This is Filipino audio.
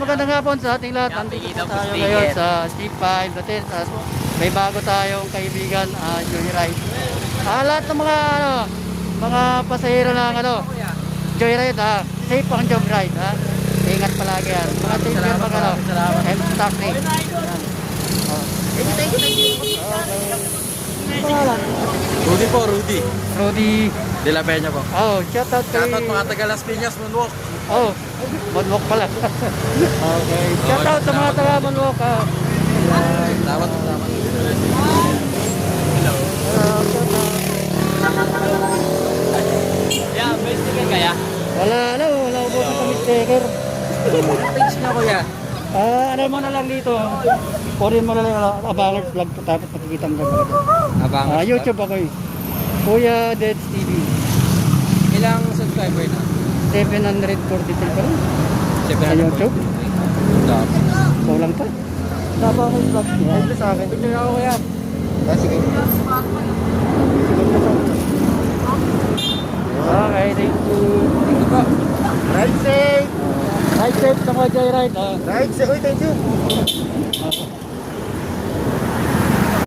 magandang hapon sa ating lahat. Nandito po tayo ngayon sa G5 natin. May bago tayong kaibigan, Joyride. Lahat ng mga pasahero ng Joyride, safe ang Joyride, Ingat palagi yan. Mga safe yan M-Taxi. Thank you. Pangalan? Rudy po, Rudy. Rudy. De La Peña po. Shoutout kay... Shoutout mga taga Las Piñas, Moonwalk. Moonwalk pala. Okay. Shoutout sa mga taga Moonwalk. Salamat. Yeah, may sticker kaya? Wala po sa kami sticker. Page na kuya. Ano mo na lang dito. Kunin mo na lang Abangers Vlog po tapos makikita mo na dito. Abangers Vlog. YouTube ako Kuya Deads TV. Ilang subscriber na? 743 pa rin. Sa YouTube. Kulang pa. Abangers Vlog. Ay, sa akin. Picture ako kuya. Sige. Okay, thank you. Thank you po. Ride safe. Ride safe sa mga Joyride. Right, thank you.